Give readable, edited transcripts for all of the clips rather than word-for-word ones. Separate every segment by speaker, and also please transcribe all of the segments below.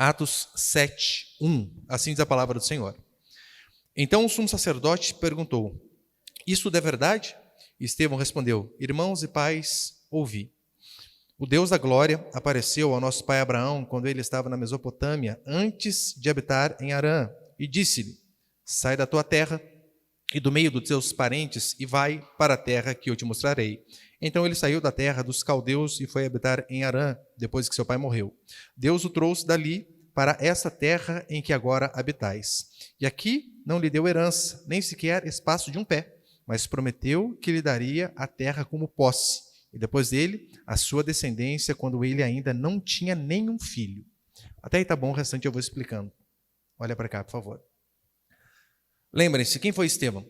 Speaker 1: Atos 7:1, assim diz a palavra do Senhor. Então o sumo sacerdote perguntou: isso é verdade? Estevão respondeu: irmãos e pais, ouvi. O Deus da glória apareceu ao nosso pai Abraão quando ele estava na Mesopotâmia, antes de habitar em Harã, e disse-lhe: sai da tua terra e do meio dos teus parentes e vai para a terra que eu te mostrarei. Então ele saiu da terra dos caldeus e foi habitar em Harã, depois que seu pai morreu. Deus o trouxe dali para essa terra em que agora habitais. E aqui não lhe deu herança, nem sequer espaço de um pé, mas prometeu que lhe daria a terra como posse, e depois dele, a sua descendência, quando ele ainda não tinha nenhum filho. Até aí tá bom, o restante eu vou explicando. Olha para cá, por favor. Lembrem-se, quem foi Estevão?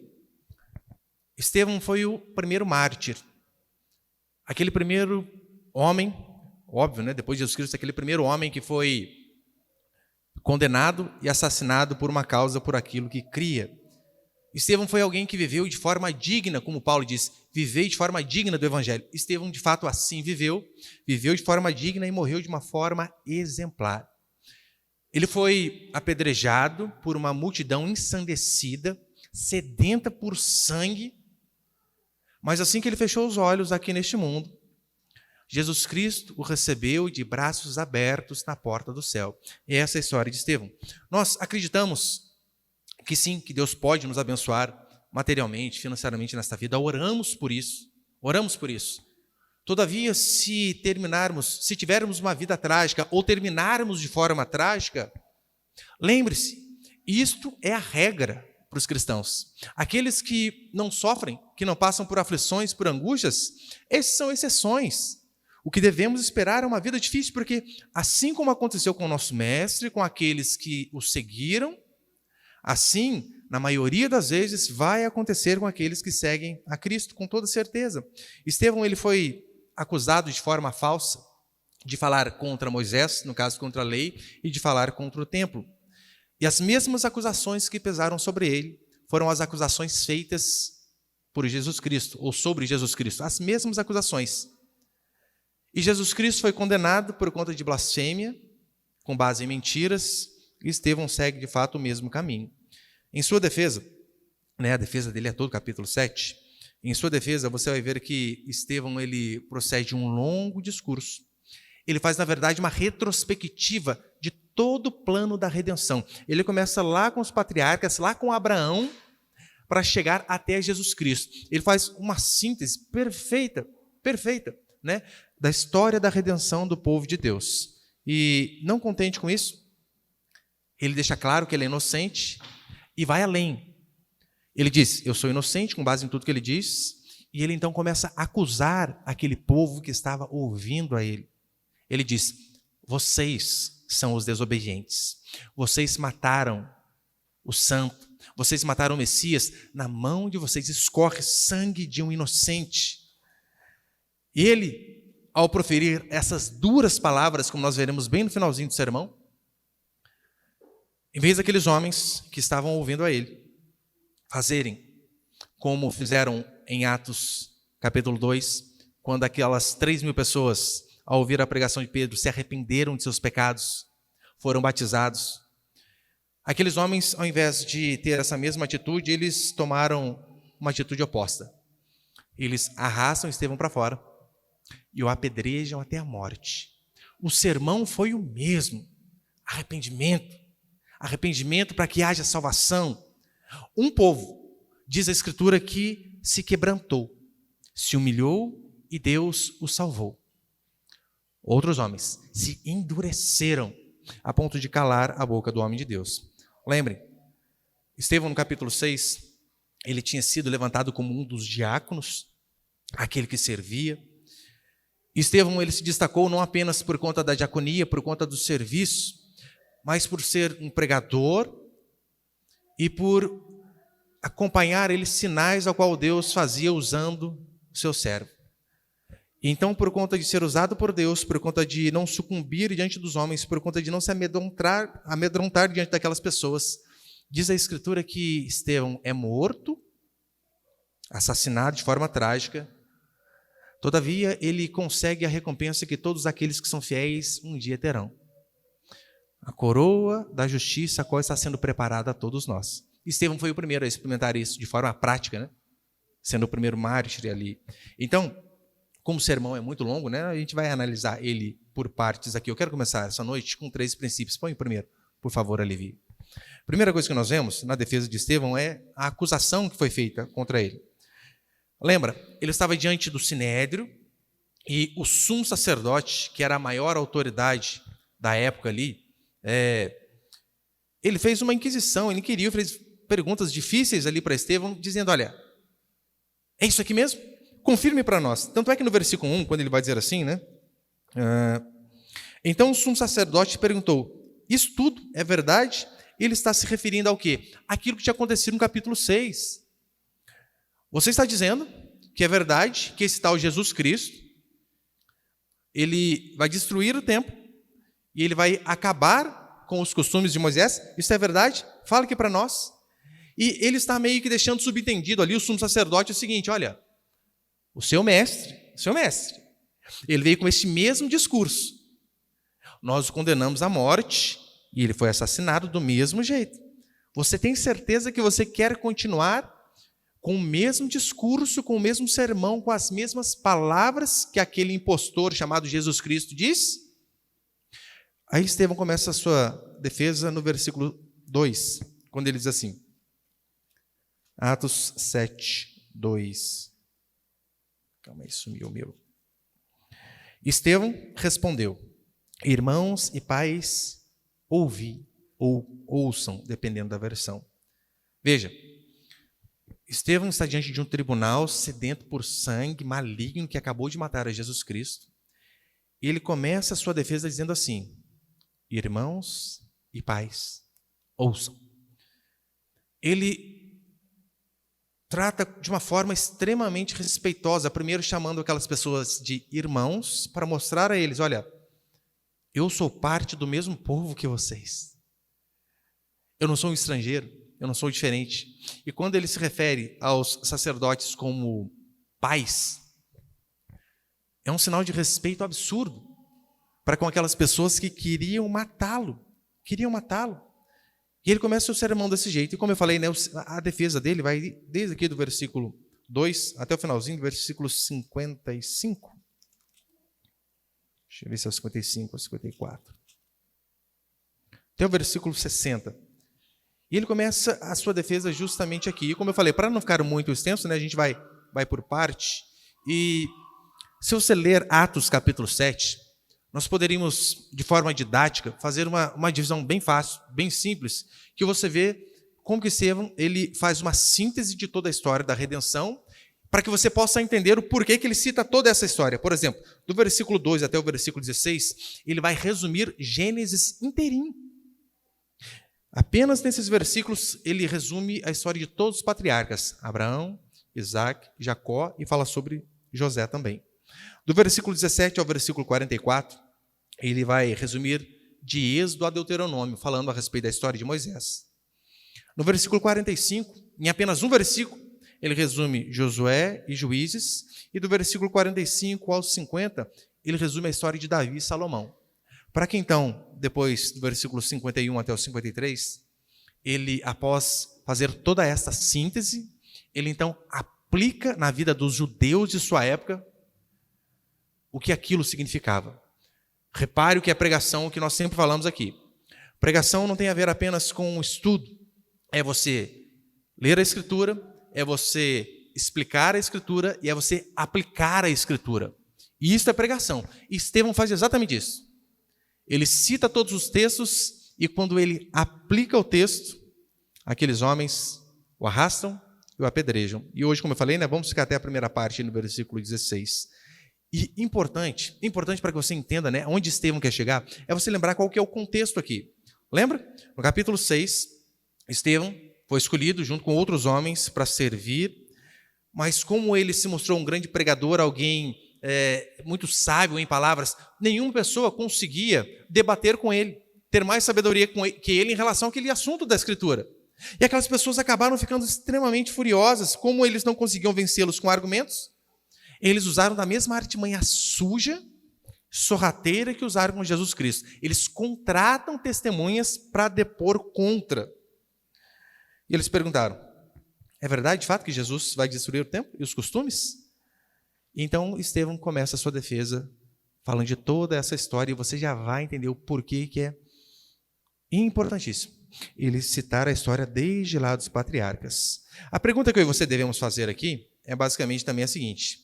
Speaker 1: Estevão foi o primeiro mártir. Aquele primeiro homem, óbvio, né? Depois de Jesus Cristo, aquele primeiro homem que foi condenado e assassinado por uma causa, por aquilo que cria. Estevão foi alguém que viveu de forma digna, como Paulo diz, viveu de forma digna do Evangelho. Estevão, de fato, assim viveu de forma digna e morreu de uma forma exemplar. Ele foi apedrejado por uma multidão ensandecida, sedenta por sangue, mas assim que ele fechou os olhos aqui neste mundo, Jesus Cristo o recebeu de braços abertos na porta do céu. E essa é a história de Estevão. Nós acreditamos que sim, que Deus pode nos abençoar materialmente, financeiramente nesta vida. Oramos por isso. Todavia, se tivermos uma vida trágica ou terminarmos de forma trágica, lembre-se, isto é a regra para os cristãos. Aqueles que não sofrem, que não passam por aflições, por angústias, esses são exceções. O que devemos esperar é uma vida difícil, porque assim como aconteceu com o nosso mestre, com aqueles que o seguiram, assim, na maioria das vezes, vai acontecer com aqueles que seguem a Cristo, com toda certeza. Estevão, ele foi acusado de forma falsa de falar contra Moisés, no caso contra a lei, e de falar contra o templo. E as mesmas acusações que pesaram sobre ele foram as acusações feitas por Jesus Cristo, ou sobre Jesus Cristo, as mesmas acusações. E Jesus Cristo foi condenado por conta de blasfêmia, com base em mentiras, e Estevão segue de fato o mesmo caminho. Em sua defesa, a defesa dele é todo o capítulo 7, em sua defesa você vai ver que Estevão ele procede um longo discurso. Ele faz, na verdade, uma retrospectiva de todo o plano da redenção. Ele começa lá com os patriarcas, lá com Abraão, para chegar até Jesus Cristo. Ele faz uma síntese perfeita, né, da história da redenção do povo de Deus. E não contente com isso, ele deixa claro que ele é inocente e vai além. Ele diz: eu sou inocente, com base em tudo que ele diz, e ele então começa a acusar aquele povo que estava ouvindo a ele. Ele diz: vocês são os desobedientes, vocês mataram o santo, vocês mataram o Messias, na mão de vocês escorre sangue de um inocente. E ele, ao proferir essas duras palavras, como nós veremos bem no finalzinho do sermão, em vez daqueles homens que estavam ouvindo a ele fazerem como fizeram em Atos capítulo 2, quando aquelas 3.000 pessoas, ao ouvir a pregação de Pedro, se arrependeram de seus pecados, foram batizados. Aqueles homens, ao invés de ter essa mesma atitude, eles tomaram uma atitude oposta. Eles arrastam Estevão para fora e o apedrejam até a morte. O sermão foi o mesmo: arrependimento para que haja salvação. Um povo, diz a Escritura, que se quebrantou, se humilhou e Deus o salvou. Outros homens se endureceram a ponto de calar a boca do homem de Deus. Lembrem, Estevão no capítulo 6, ele tinha sido levantado como um dos diáconos, aquele que servia. Estevão, ele se destacou não apenas por conta da diaconia, por conta do serviço, mas por ser um pregador e por acompanhar ele sinais ao qual Deus fazia usando o seu servo. Então, por conta de ser usado por Deus, por conta de não sucumbir diante dos homens, por conta de não se amedrontar diante daquelas pessoas, diz a Escritura que Estevão é morto, assassinado de forma trágica. Todavia, ele consegue a recompensa que todos aqueles que são fiéis um dia terão. A coroa da justiça, a qual está sendo preparada a todos nós. Estevão foi o primeiro a experimentar isso de forma prática, né? Sendo o primeiro mártir ali. Então, como o sermão é muito longo, né? A gente vai analisar ele por partes aqui. Eu quero começar essa noite com 3 princípios. Põe o primeiro, por favor, Levi. Primeira coisa que nós vemos na defesa de Estevão é a acusação que foi feita contra ele. Lembra, ele estava diante do Sinédrio e o sumo sacerdote, que era a maior autoridade da época ali, ele fez uma inquisição, ele inquiriu, fez perguntas difíceis ali para Estevão, dizendo, olha, é isso aqui mesmo? Confirme para nós. Tanto é que no versículo 1, quando ele vai dizer assim, né? Então o sumo sacerdote perguntou, isso tudo é verdade? Ele está se referindo ao quê? Aquilo que tinha acontecido no capítulo 6. Você está dizendo que é verdade que esse tal Jesus Cristo, ele vai destruir o templo e ele vai acabar com os costumes de Moisés? Isso é verdade? Fala aqui para nós. E ele está meio que deixando subentendido ali, o sumo sacerdote, o seguinte, olha, o seu mestre, ele veio com esse mesmo discurso. Nós o condenamos à morte e ele foi assassinado do mesmo jeito. Você tem certeza que você quer continuar com o mesmo discurso, com o mesmo sermão, com as mesmas palavras que aquele impostor chamado Jesus Cristo diz? Aí Estevão começa a sua defesa no versículo 2, quando ele diz assim, Atos 7, 2. Calma aí, sumiu o meu. Estevão respondeu, irmãos e pais, ouvi ou ouçam, dependendo da versão. Veja, Estevão está diante de um tribunal sedento por sangue, maligno, que acabou de matar a Jesus Cristo. E ele começa a sua defesa dizendo assim, irmãos e pais, ouçam. Ele trata de uma forma extremamente respeitosa, primeiro chamando aquelas pessoas de irmãos, para mostrar a eles, olha, eu sou parte do mesmo povo que vocês. Eu não sou um estrangeiro. Eu não sou diferente. E quando ele se refere aos sacerdotes como pais, é um sinal de respeito absurdo para com aquelas pessoas que queriam matá-lo. E ele começa o sermão desse jeito. E como eu falei, né, a defesa dele vai desde aqui do versículo 2 até o finalzinho do versículo 55. Deixa eu ver se é o 55 ou 54. Até o versículo 60. E ele começa a sua defesa justamente aqui. E como eu falei, para não ficar muito extenso, né, a gente vai por parte. E se você ler Atos capítulo 7, nós poderíamos, de forma didática, fazer uma divisão bem fácil, bem simples, que você vê como que Estevão ele faz uma síntese de toda a história da redenção, para que você possa entender o porquê que ele cita toda essa história. Por exemplo, do versículo 2 até o versículo 16, ele vai resumir Gênesis inteirinho. Apenas nesses versículos ele resume a história de todos os patriarcas, Abraão, Isaac, Jacó, e fala sobre José também. Do versículo 17 ao versículo 44, ele vai resumir de Êxodo a Deuteronômio, falando a respeito da história de Moisés. No versículo 45, em apenas um versículo, ele resume Josué e Juízes, e do versículo 45 ao 50, ele resume a história de Davi e Salomão. Para que então, depois do versículo 51 até o 53, ele, após fazer toda esta síntese, ele então aplica na vida dos judeus de sua época o que aquilo significava. Repare o que é pregação, o que nós sempre falamos aqui. Pregação não tem a ver apenas com o estudo. É você ler a Escritura, é você explicar a Escritura e é você aplicar a Escritura. E isso é pregação. E Estevão faz exatamente isso. Ele cita todos os textos e quando ele aplica o texto, aqueles homens o arrastam e o apedrejam. E hoje, como eu falei, né, vamos ficar até a primeira parte no versículo 16. E importante para que você entenda, né, onde Estevão quer chegar, é você lembrar qual que é o contexto aqui. Lembra? No capítulo 6, Estevão foi escolhido junto com outros homens para servir, mas como ele se mostrou um grande pregador, alguém muito sábio em palavras, nenhuma pessoa conseguia debater com ele, ter mais sabedoria que ele em relação àquele assunto da Escritura. E aquelas pessoas acabaram ficando extremamente furiosas. Como eles não conseguiam vencê-los com argumentos, eles usaram da mesma artimanha suja, sorrateira que usaram com Jesus Cristo. Eles contratam testemunhas para depor contra. E eles perguntaram: é verdade, de fato, que Jesus vai destruir o templo e os costumes? Então, Estevão começa a sua defesa, falando de toda essa história, e você já vai entender o porquê que é importantíssimo ele citar a história desde lá dos patriarcas. A pergunta que eu e você devemos fazer aqui é basicamente também a seguinte: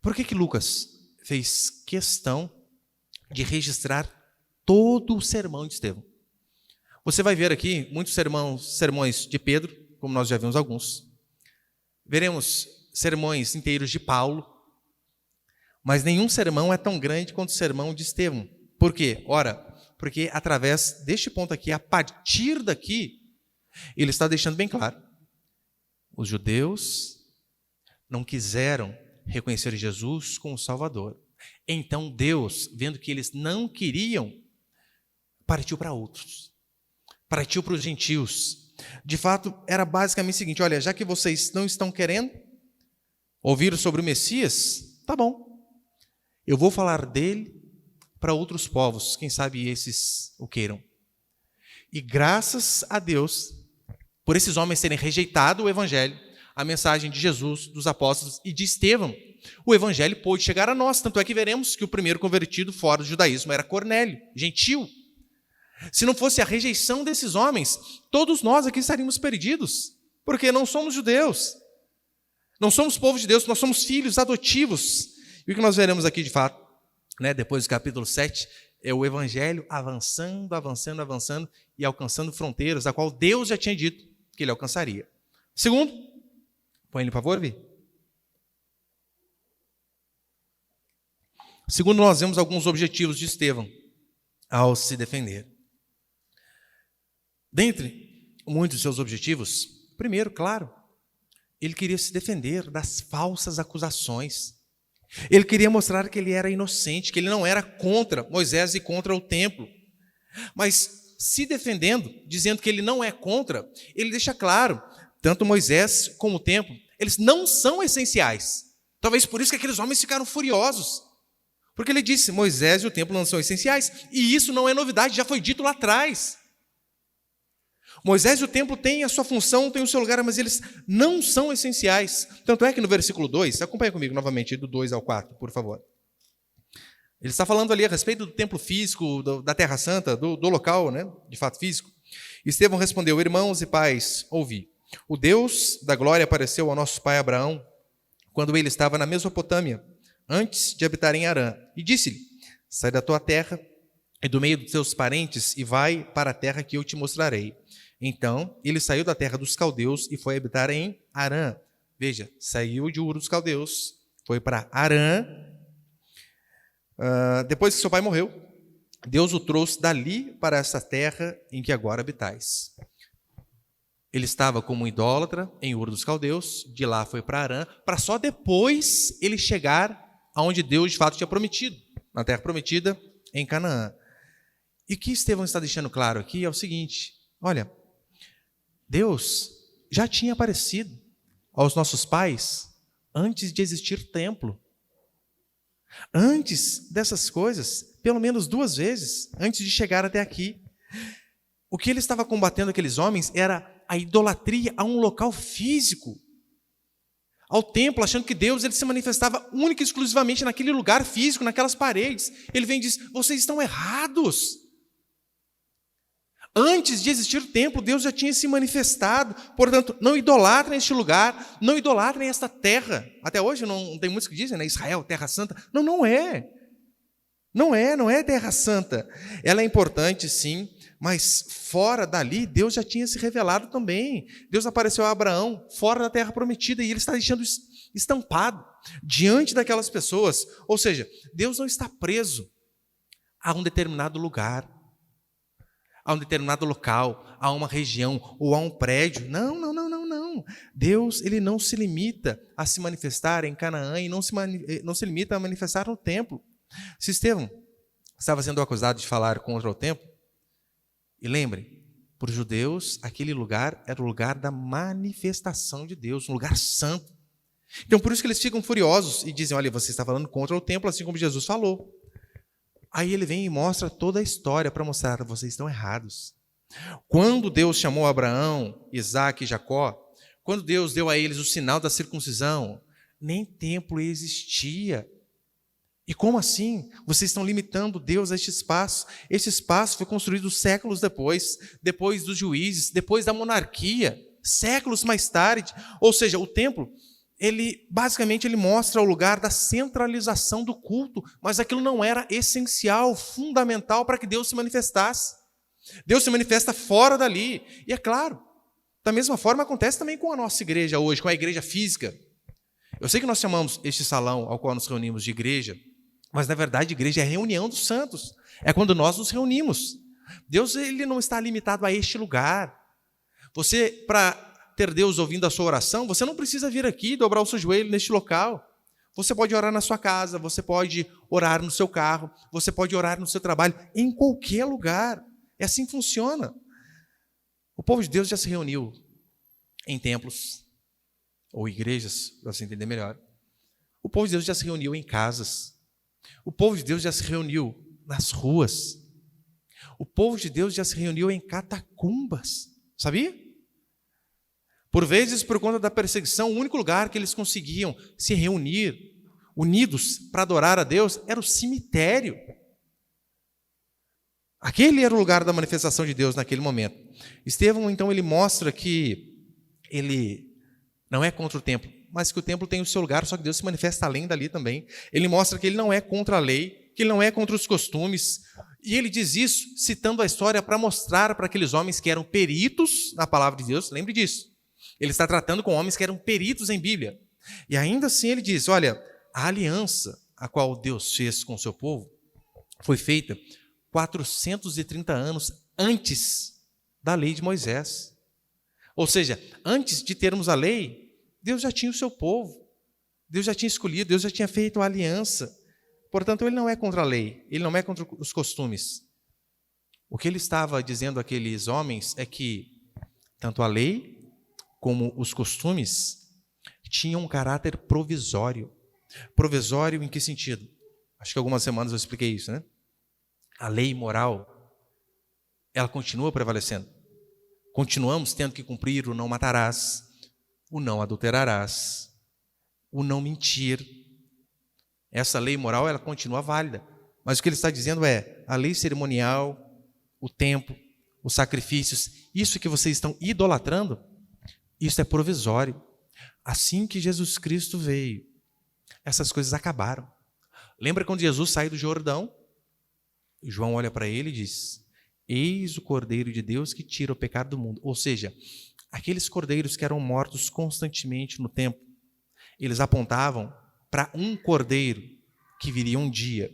Speaker 1: por que Lucas fez questão de registrar todo o sermão de Estevão? Você vai ver aqui muitos sermões de Pedro, como nós já vimos alguns. Veremos sermões inteiros de Paulo, mas nenhum sermão é tão grande quanto o sermão de Estevão. Por quê? Ora, porque através deste ponto aqui, a partir daqui, ele está deixando bem claro: os judeus não quiseram reconhecer Jesus como Salvador. Então Deus, vendo que eles não queriam, partiu para outros. Partiu para os gentios. De fato, era basicamente o seguinte: olha, já que vocês não estão querendo ouvir sobre o Messias, tá bom. Eu vou falar dele para outros povos, quem sabe esses o queiram. E graças a Deus, por esses homens terem rejeitado o evangelho, a mensagem de Jesus, dos apóstolos e de Estevão, o evangelho pôde chegar a nós. Tanto é que veremos que o primeiro convertido fora do judaísmo era Cornélio, gentil. Se não fosse a rejeição desses homens, todos nós aqui estaríamos perdidos, porque não somos judeus, não somos povo de Deus, nós somos filhos adotivos. E o que nós veremos aqui de fato, depois do capítulo 7, é o evangelho avançando e alcançando fronteiras, a qual Deus já tinha dito que ele alcançaria. Segundo, põe ele por favor, Vi. Segundo, nós vemos alguns objetivos de Estevão ao se defender. Dentre muitos de seus objetivos, primeiro, claro, ele queria se defender das falsas acusações. Ele queria mostrar que ele era inocente, que ele não era contra Moisés e contra o templo. Mas se defendendo, dizendo que ele não é contra, ele deixa claro, tanto Moisés como o templo, eles não são essenciais. Talvez por isso que aqueles homens ficaram furiosos. Porque ele disse: Moisés e o templo não são essenciais. E isso não é novidade, já foi dito lá atrás. Moisés e o templo têm a sua função, têm o seu lugar, mas eles não são essenciais. Tanto é que no versículo 2, acompanha comigo novamente, do 2 ao 4, por favor. Ele está falando ali a respeito do templo físico, da Terra Santa, do local, de fato físico. Estevão respondeu: irmãos e pais, ouvi. O Deus da glória apareceu ao nosso pai Abraão, quando ele estava na Mesopotâmia, antes de habitar em Harã, e disse-lhe: sai da tua terra e do meio dos teus parentes e vai para a terra que eu te mostrarei. Então, ele saiu da terra dos caldeus e foi habitar em Harã. Veja, saiu de Ur dos caldeus, foi para Harã. Depois que seu pai morreu, Deus o trouxe dali para essa terra em que agora habitais. Ele estava como um idólatra em Ur dos caldeus, de lá foi para Harã, para só depois ele chegar aonde Deus de fato tinha prometido, na terra prometida, em Canaã. E o que Estevão está deixando claro aqui é o seguinte: olha, Deus já tinha aparecido aos nossos pais antes de existir templo. Antes dessas coisas, pelo menos 2 vezes, antes de chegar até aqui. O que ele estava combatendo aqueles homens era a idolatria a um local físico, ao templo, achando que Deus ele se manifestava única e exclusivamente naquele lugar físico, naquelas paredes. Ele vem e diz: vocês estão errados. Antes de existir o templo, Deus já tinha se manifestado. Portanto, não idolatrem este lugar, não idolatrem esta terra. Até hoje não tem muitos que dizem, Israel, terra santa. Não, não é. Não é terra santa. Ela é importante, sim, mas fora dali, Deus já tinha se revelado também. Deus apareceu a Abraão fora da terra prometida e ele está deixando isso estampado diante daquelas pessoas. Ou seja, Deus não está preso a um determinado lugar, a um determinado local, a uma região ou a um prédio. Não. Deus ele não se limita a se manifestar em Canaã e não se limita a manifestar no templo. Se Estevão estava sendo acusado de falar contra o templo, e lembre, para os judeus, aquele lugar era o lugar da manifestação de Deus, um lugar santo. Então, por isso que eles ficam furiosos e dizem: olha, você está falando contra o templo, assim como Jesus falou. Aí ele vem e mostra toda a história para mostrar que vocês estão errados. Quando Deus chamou Abraão, Isaque e Jacó, quando Deus deu a eles o sinal da circuncisão, nem templo existia. E como assim? Vocês estão limitando Deus a este espaço. Este espaço foi construído séculos depois dos juízes, depois da monarquia, séculos mais tarde. Ou seja, o templo, basicamente ele mostra o lugar da centralização do culto, mas aquilo não era essencial, fundamental para que Deus se manifestasse. Deus se manifesta fora dali. E é claro, da mesma forma acontece também com a nossa igreja hoje, com a igreja física. Eu sei que nós chamamos este salão ao qual nos reunimos de igreja, mas na verdade a igreja é a reunião dos santos. É quando nós nos reunimos. Deus ele não está limitado a este lugar. Você, para ter Deus ouvindo a sua oração, você não precisa vir aqui e dobrar o seu joelho neste local. Você pode orar na sua casa, você pode orar no seu carro, você pode orar no seu trabalho, em qualquer lugar. É assim que funciona. O povo de Deus já se reuniu em templos, ou igrejas, para você entender melhor. O povo de Deus já se reuniu em casas. O povo de Deus já se reuniu nas ruas. O povo de Deus já se reuniu em catacumbas. Sabia? Por vezes, por conta da perseguição, o único lugar que eles conseguiam se reunir, unidos para adorar a Deus, era o cemitério. Aquele era o lugar da manifestação de Deus naquele momento. Estevão, então, ele mostra que ele não é contra o templo, mas que o templo tem o seu lugar, só que Deus se manifesta além dali também. Ele mostra que ele não é contra a lei, que ele não é contra os costumes. E ele diz isso citando a história para mostrar para aqueles homens que eram peritos na palavra de Deus. Lembre disso. Ele está tratando com homens que eram peritos em Bíblia. E ainda assim ele diz, olha, a aliança a qual Deus fez com o seu povo foi feita 430 anos antes da lei de Moisés. Ou seja, antes de termos a lei, Deus já tinha o seu povo. Deus já tinha escolhido, Deus já tinha feito a aliança. Portanto, ele não é contra a lei, ele não é contra os costumes. O que ele estava dizendo àqueles homens é que tanto a lei como os costumes tinham um caráter provisório. Provisório em que sentido? Acho que algumas semanas eu expliquei isso, né? A lei moral, ela continua prevalecendo. Continuamos tendo que cumprir o não matarás, o não adulterarás, o não mentir. Essa lei moral, ela continua válida. Mas o que ele está dizendo é, a lei cerimonial, o templo, os sacrifícios, isso que vocês estão idolatrando, isso é provisório. Assim que Jesus Cristo veio, essas coisas acabaram. Lembra quando Jesus sai do Jordão? João olha para ele e diz, eis o Cordeiro de Deus que tira o pecado do mundo. Ou seja, aqueles cordeiros que eram mortos constantemente no templo, eles apontavam para um cordeiro que viria um dia.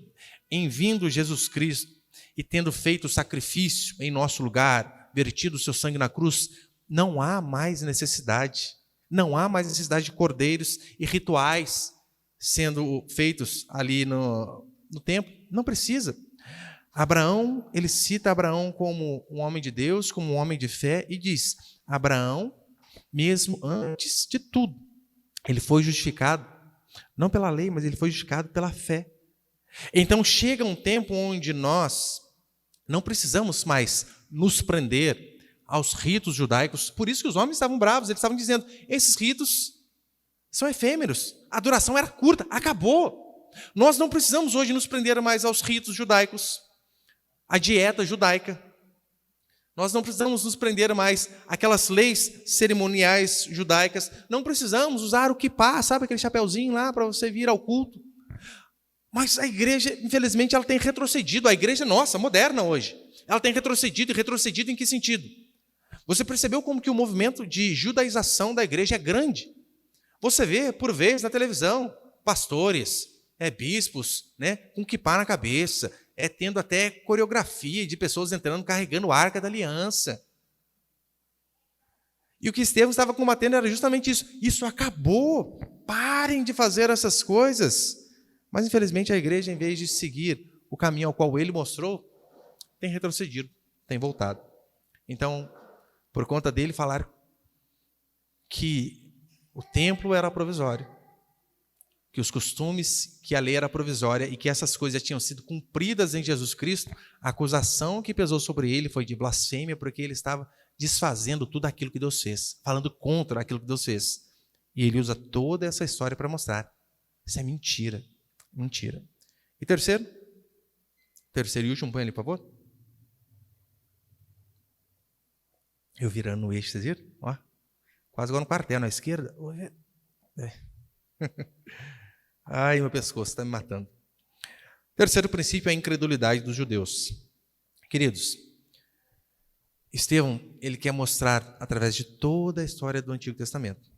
Speaker 1: Em vindo Jesus Cristo e tendo feito o sacrifício em nosso lugar, vertido o seu sangue na cruz, não há mais necessidade. Não há mais necessidade de cordeiros e rituais sendo feitos ali no templo. Não precisa. Abraão, ele cita Abraão como um homem de Deus, como um homem de fé, e diz, Abraão, mesmo antes de tudo, ele foi justificado, não pela lei, mas ele foi justificado pela fé. Então chega um tempo onde nós não precisamos mais nos prender aos ritos judaicos, por isso que os homens estavam bravos, eles estavam dizendo, esses ritos são efêmeros, a duração era curta, acabou. Nós não precisamos hoje nos prender mais aos ritos judaicos, à dieta judaica. Nós não precisamos nos prender mais àquelas leis cerimoniais judaicas. Não precisamos usar o kippá, sabe aquele chapeuzinho lá para você vir ao culto. Mas a igreja, infelizmente, ela tem retrocedido. A igreja nossa, moderna hoje, ela tem retrocedido. E retrocedido em que sentido? Você percebeu como que o movimento de judaização da igreja é grande? Você vê, por vezes, na televisão, pastores, bispos, né, com kippá na cabeça, tendo até coreografia de pessoas entrando, carregando a Arca da Aliança. E o que Estevão estava combatendo era justamente isso. Isso acabou. Parem de fazer essas coisas. Mas, infelizmente, a igreja, em vez de seguir o caminho ao qual ele mostrou, tem retrocedido, tem voltado. Então, por conta dele falar que o templo era provisório, que os costumes, que a lei era provisória e que essas coisas já tinham sido cumpridas em Jesus Cristo, a acusação que pesou sobre ele foi de blasfêmia, porque ele estava desfazendo tudo aquilo que Deus fez, falando contra aquilo que Deus fez. E ele usa toda essa história para mostrar. Isso é mentira. Mentira. E terceiro e último, põe ali, por favor. Eu virando no eixo, vocês viram? Ó, quase igual no quartel, na esquerda. Ai, meu pescoço está me matando. Terceiro princípio é a incredulidade dos judeus. Queridos, Estevão, ele quer mostrar, através de toda a história do Antigo Testamento,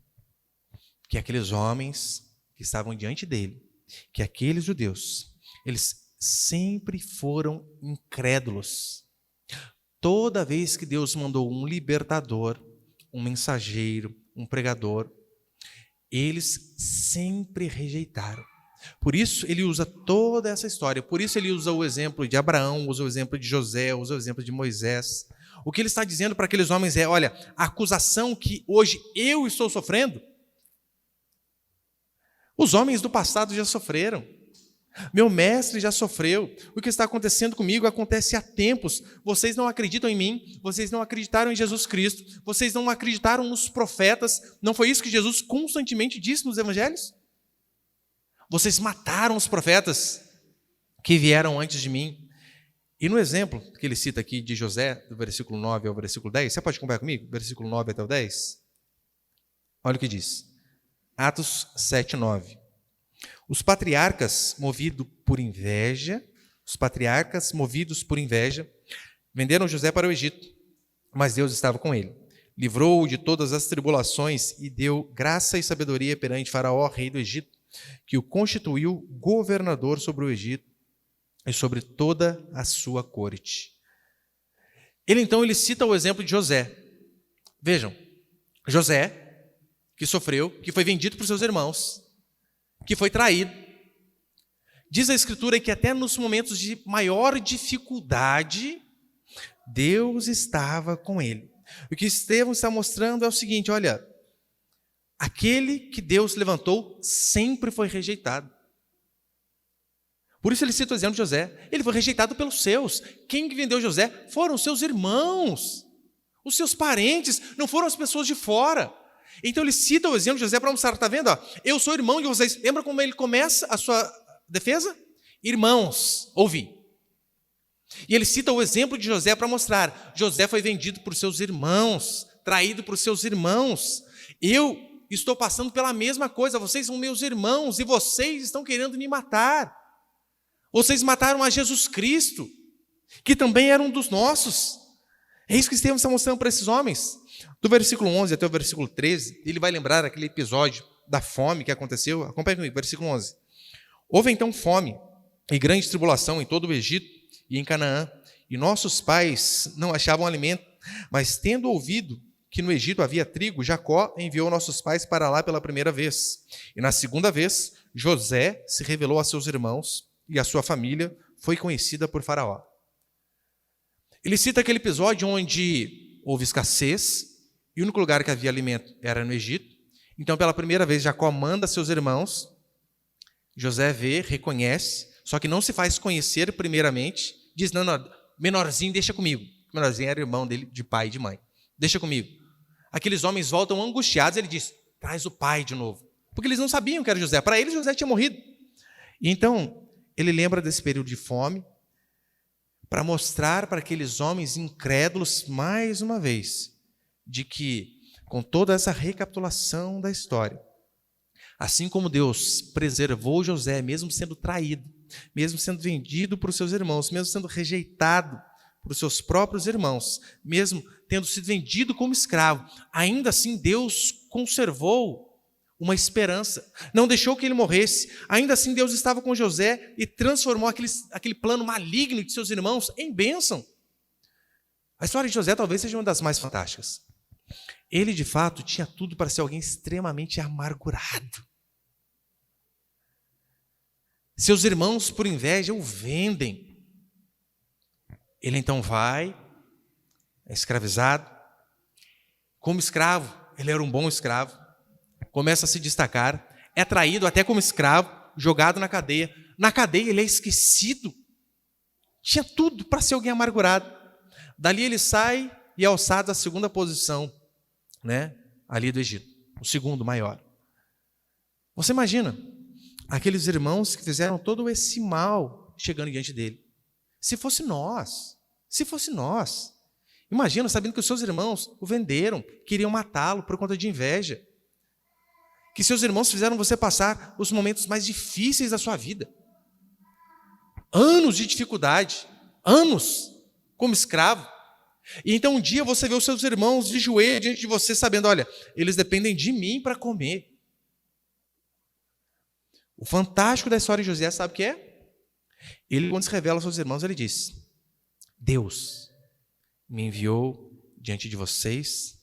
Speaker 1: que aqueles homens que estavam diante dele, que aqueles judeus, eles sempre foram incrédulos. Toda vez que Deus mandou um libertador, um mensageiro, um pregador, eles sempre rejeitaram. Por isso ele usa toda essa história, por isso ele usa o exemplo de Abraão, usa o exemplo de José, usa o exemplo de Moisés. O que ele está dizendo para aqueles homens é, olha, a acusação que hoje eu estou sofrendo, os homens do passado já sofreram. Meu mestre já sofreu. O que está acontecendo comigo acontece há tempos. Vocês não acreditam em mim, vocês não acreditaram em Jesus Cristo, vocês não acreditaram nos profetas. Não foi isso que Jesus constantemente disse nos evangelhos? Vocês mataram os profetas que vieram antes de mim. E no exemplo que ele cita aqui de José, do versículo 9 ao versículo 10, você pode acompanhar comigo? Versículo 9 até o 10? Olha o que diz. Atos 7, 9. Os patriarcas, movidos por inveja, venderam José para o Egito, mas Deus estava com ele. Livrou-o de todas as tribulações e deu graça e sabedoria perante Faraó, rei do Egito, que o constituiu governador sobre o Egito e sobre toda a sua corte. Ele cita o exemplo de José. Vejam, José, que sofreu, que foi vendido por seus irmãos, que foi traído. Diz a Escritura que até nos momentos de maior dificuldade, Deus estava com ele. O que Estevão está mostrando é o seguinte, olha, aquele que Deus levantou sempre foi rejeitado. Por isso ele cita o exemplo de José. Ele foi rejeitado pelos seus. Quem vendeu José foram os seus irmãos, os seus parentes, não foram as pessoas de fora. Então ele cita o exemplo de José para mostrar, está vendo? Ó, eu sou irmão de vocês. Lembra como ele começa a sua defesa? Irmãos, ouvi. E ele cita o exemplo de José para mostrar, José foi vendido por seus irmãos, traído por seus irmãos. Eu estou passando pela mesma coisa, vocês são meus irmãos e vocês estão querendo me matar. Vocês mataram a Jesus Cristo, que também era um dos nossos. É isso que Estevão está mostrando para esses homens. Do versículo 11 até o versículo 13, ele vai lembrar aquele episódio da fome que aconteceu. Acompanhe comigo, versículo 11. Houve então fome e grande tribulação em todo o Egito e em Canaã, e nossos pais não achavam alimento, mas tendo ouvido que no Egito havia trigo, Jacó enviou nossos pais para lá pela primeira vez. E na segunda vez, José se revelou a seus irmãos e a sua família foi conhecida por Faraó. Ele cita aquele episódio onde houve escassez, e o único lugar que havia alimento era no Egito. Então, pela primeira vez, Jacó manda seus irmãos. José vê, reconhece, só que não se faz conhecer primeiramente. Diz, não, menorzinho, deixa comigo. O menorzinho era irmão dele, de pai e de mãe. Deixa comigo. Aqueles homens voltam angustiados, ele diz, traz o pai de novo. Porque eles não sabiam que era José. Para eles, José tinha morrido. E então, ele lembra desse período de fome, para mostrar para aqueles homens incrédulos, mais uma vez, de que, com toda essa recapitulação da história, assim como Deus preservou José, mesmo sendo traído, mesmo sendo vendido por seus irmãos, mesmo sendo rejeitado por seus próprios irmãos, mesmo tendo sido vendido como escravo, ainda assim Deus conservou uma esperança, não deixou que ele morresse. Ainda assim Deus estava com José e transformou aquele plano maligno de seus irmãos em bênção. A história de José talvez seja uma das mais fantásticas. Ele, de fato, tinha tudo para ser alguém extremamente amargurado. Seus irmãos, por inveja, o vendem. Ele então vai, é escravizado. Como escravo, ele era um bom escravo. Começa a se destacar, é traído até como escravo, jogado na cadeia. Na cadeia ele é esquecido. Tinha tudo para ser alguém amargurado. Dali ele sai e é alçado à segunda posição, né, ali do Egito, o segundo maior. Você imagina aqueles irmãos que fizeram todo esse mal chegando diante dele. Se fosse nós, imagina sabendo que os seus irmãos o venderam, queriam matá-lo por conta de inveja, que seus irmãos fizeram você passar os momentos mais difíceis da sua vida, anos de dificuldade, anos como escravo, e então um dia você vê os seus irmãos de joelho diante de você, sabendo, olha, eles dependem de mim para comer. O fantástico da história de José, sabe o que é? Ele, quando se revela aos seus irmãos, ele diz: Deus me enviou diante de vocês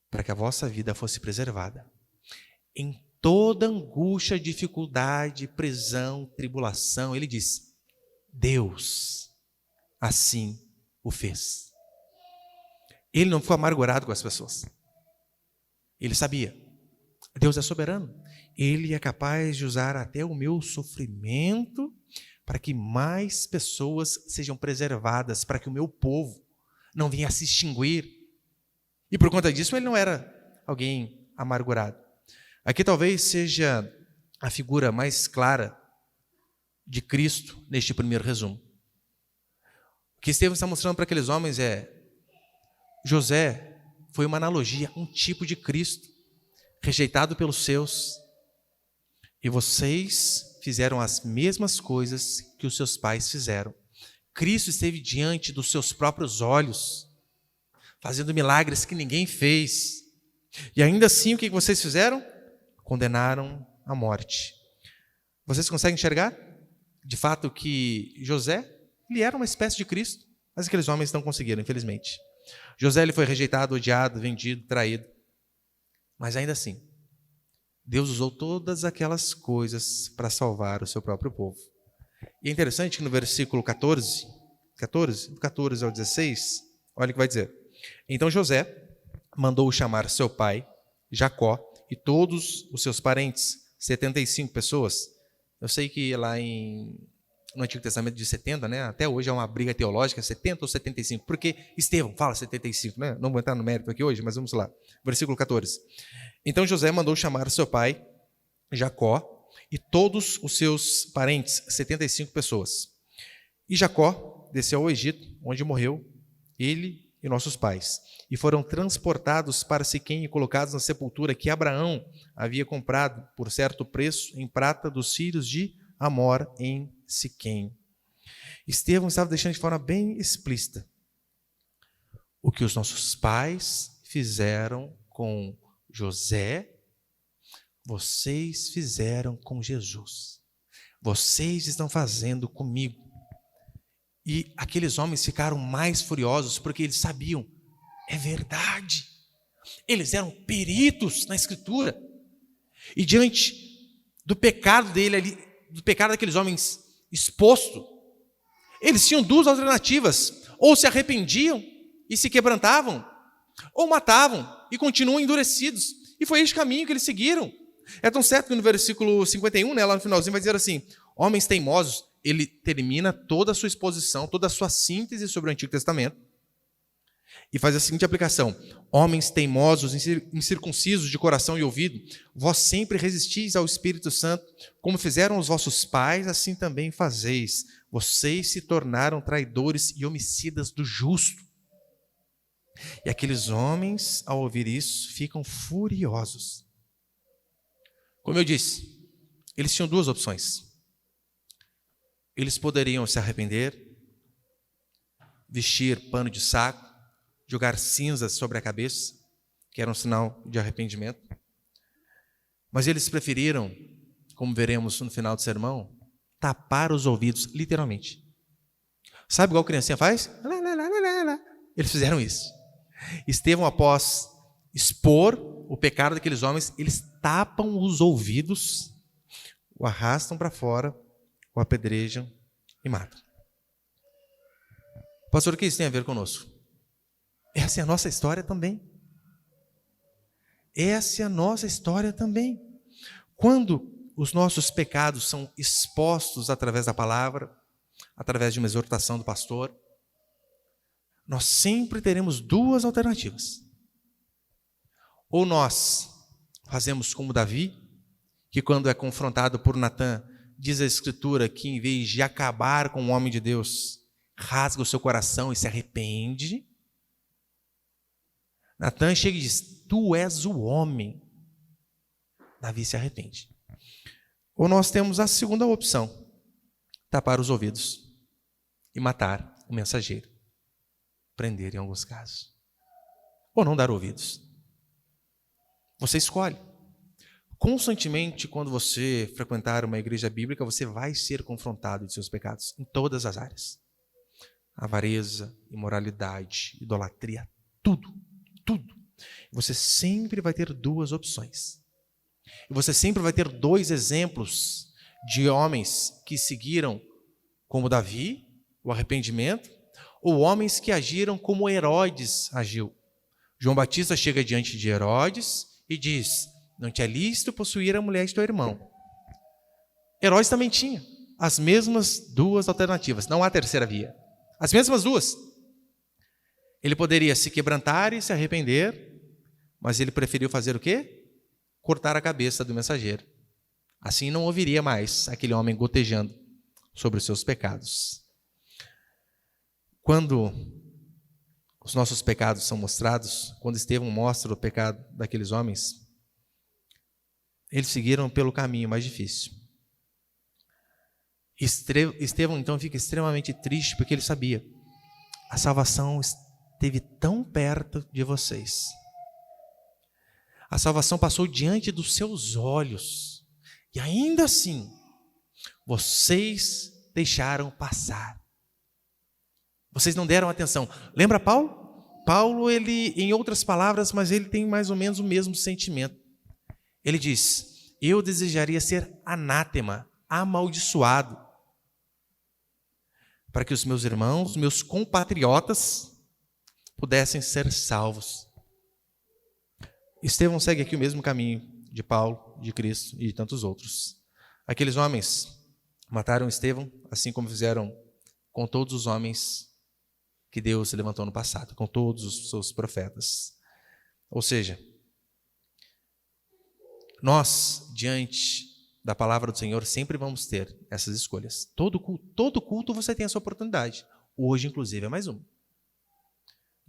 Speaker 1: para que a vossa vida fosse preservada. Em toda angústia, dificuldade, prisão, tribulação, ele diz: Deus assim o fez. Ele não ficou amargurado com as pessoas. Ele sabia, Deus é soberano. Ele é capaz de usar até o meu sofrimento para que mais pessoas sejam preservadas, para que o meu povo não venha a se extinguir. E por conta disso ele não era alguém amargurado. Aqui talvez seja a figura mais clara de Cristo neste primeiro resumo. O que Estevão está mostrando para aqueles homens é: José foi uma analogia, um tipo de Cristo, rejeitado pelos seus, e vocês fizeram as mesmas coisas que os seus pais fizeram. Cristo esteve diante dos seus próprios olhos, fazendo milagres que ninguém fez, e ainda assim o que vocês fizeram? Condenaram à morte. Vocês conseguem enxergar? De fato que José, ele era uma espécie de Cristo, mas aqueles homens não conseguiram, infelizmente. José, ele foi rejeitado, odiado, vendido, traído, mas ainda assim Deus usou todas aquelas coisas para salvar o seu próprio povo. E é interessante que no versículo 14 ao 16, olha o que vai dizer. Então José mandou chamar seu pai, Jacó, e todos os seus parentes, 75 pessoas. Eu sei que lá no Antigo Testamento de 70, né, até hoje é uma briga teológica, 70 ou 75, porque Estevão fala 75, né? Não vou entrar no mérito aqui hoje, mas vamos lá. Versículo 14. Então José mandou chamar seu pai, Jacó, e todos os seus parentes, 75 pessoas. E Jacó desceu ao Egito, onde morreu ele e nossos pais, e foram transportados para Siquém e colocados na sepultura que Abraão havia comprado por certo preço em prata dos filhos de Amor em Siquém. Estevão estava deixando de forma bem explícita o que os nossos pais fizeram com José, vocês fizeram com Jesus. Vocês estão fazendo comigo. E aqueles homens ficaram mais furiosos porque eles sabiam, é verdade. Eles eram peritos na Escritura. E diante do pecado dele ali, do pecado daqueles homens exposto, eles tinham duas alternativas: ou se arrependiam e se quebrantavam, ou matavam e continuam endurecidos. E foi este caminho que eles seguiram. É tão certo que no versículo 51, né, lá no finalzinho, vai dizer assim: homens teimosos. Ele termina toda a sua exposição, toda a sua síntese sobre o Antigo Testamento e faz a seguinte aplicação: homens teimosos, incircuncisos de coração e ouvido, vós sempre resistis ao Espírito Santo, como fizeram os vossos pais, assim também fazeis. Vocês se tornaram traidores e homicidas do justo. E aqueles homens, ao ouvir isso, ficam furiosos. Como eu disse, eles tinham duas opções. Eles poderiam se arrepender, vestir pano de saco, jogar cinzas sobre a cabeça, que era um sinal de arrependimento. Mas eles preferiram, como veremos no final do sermão, tapar os ouvidos, literalmente. Sabe igual a criancinha faz? Eles fizeram isso. Estevão, após expor o pecado daqueles homens, eles tapam os ouvidos, o arrastam para fora, o apedrejam e matam. Pastor, o que isso tem a ver conosco? Essa é a nossa história também. Essa é a nossa história também. Quando os nossos pecados são expostos através da palavra, através de uma exortação do pastor, nós sempre teremos duas alternativas. Ou nós fazemos como Davi, que quando é confrontado por Natã, diz a Escritura que em vez de acabar com o homem de Deus, rasga o seu coração e se arrepende. Natã chega e diz: tu és o homem. Davi se arrepende. Ou nós temos a segunda opção: tapar os ouvidos e matar o mensageiro, prender em alguns casos, ou não dar ouvidos. Você escolhe. Constantemente, quando você frequentar uma igreja bíblica, você vai ser confrontado de seus pecados em todas as áreas: avareza, imoralidade, idolatria, tudo. Você sempre vai ter duas opções. E você sempre vai ter dois exemplos de homens que seguiram, como Davi, o arrependimento, ou homens que agiram como Herodes agiu. João Batista chega diante de Herodes e diz: não te é lícito possuir a mulher de teu irmão. Herodes também tinha as mesmas duas alternativas, não há terceira via. As mesmas duas. Ele poderia se quebrantar e se arrepender, mas ele preferiu fazer o quê? Cortar a cabeça do mensageiro. Assim não ouviria mais aquele homem gotejando sobre os seus pecados. Quando os nossos pecados são mostrados, quando Estevão mostra o pecado daqueles homens, eles seguiram pelo caminho mais difícil. Estevão então fica extremamente triste, porque ele sabia: a salvação esteve tão perto de vocês. A salvação passou diante dos seus olhos, e ainda assim, vocês deixaram passar. Vocês não deram atenção. Lembra Paulo? Paulo, ele, em outras palavras, mas ele tem mais ou menos o mesmo sentimento. Ele diz: eu desejaria ser anátema, amaldiçoado, para que os meus irmãos, meus compatriotas, pudessem ser salvos. Estevão segue aqui o mesmo caminho de Paulo, de Cristo e de tantos outros. Aqueles homens mataram Estevão, assim como fizeram com todos os homens que Deus levantou no passado, com todos os seus profetas. Ou seja, nós, diante da palavra do Senhor, sempre vamos ter essas escolhas. Todo culto você tem essa oportunidade. Hoje, inclusive, é mais uma.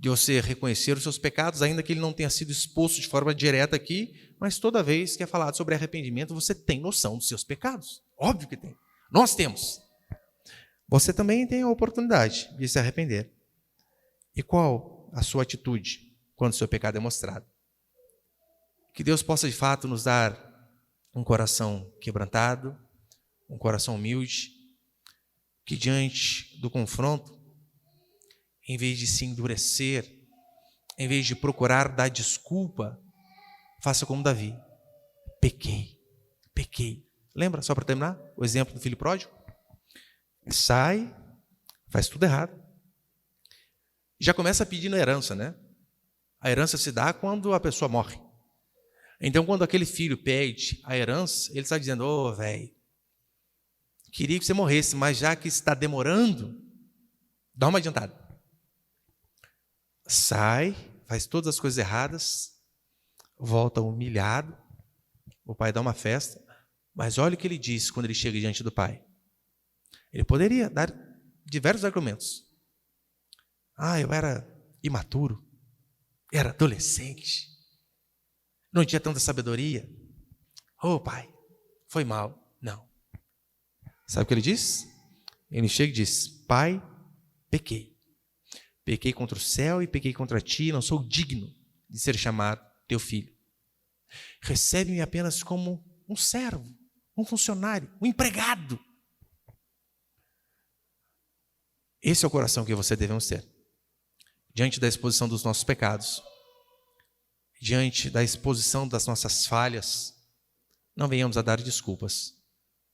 Speaker 1: De você reconhecer os seus pecados, ainda que ele não tenha sido exposto de forma direta aqui, mas toda vez que é falado sobre arrependimento, você tem noção dos seus pecados. Óbvio que tem. Nós temos. Você também tem a oportunidade de se arrepender. E qual a sua atitude quando o seu pecado é mostrado? Que Deus possa de fato nos dar um coração quebrantado, um coração humilde, que diante do confronto, em vez de se endurecer, em vez de procurar dar desculpa, faça como Davi: pequei. Lembra, só para terminar, o exemplo do filho pródigo? Sai, faz tudo errado. Já começa pedindo a herança, né? A herança se dá quando a pessoa morre. Então, quando aquele filho pede a herança, ele está dizendo: ô, velho, queria que você morresse, mas já que está demorando, dá uma adiantada. Sai, faz todas as coisas erradas, volta humilhado, o pai dá uma festa, mas olha o que ele diz quando ele chega diante do pai. Ele poderia dar diversos argumentos. Eu era imaturo, era adolescente, não tinha tanta sabedoria. Pai, foi mal. Não. Sabe o que ele diz? Ele chega e diz: pai, pequei. Pequei contra o céu e pequei contra ti, não sou digno de ser chamado teu filho. Recebe-me apenas como um servo, um funcionário, um empregado. Esse é o coração que você devemos ter. Diante da exposição dos nossos pecados, diante da exposição das nossas falhas, não venhamos a dar desculpas,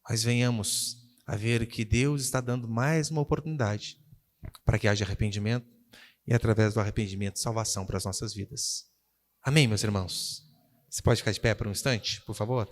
Speaker 1: mas venhamos a ver que Deus está dando mais uma oportunidade para que haja arrependimento e, através do arrependimento, salvação para as nossas vidas. Amém, meus irmãos? Você pode ficar de pé por um instante, por favor?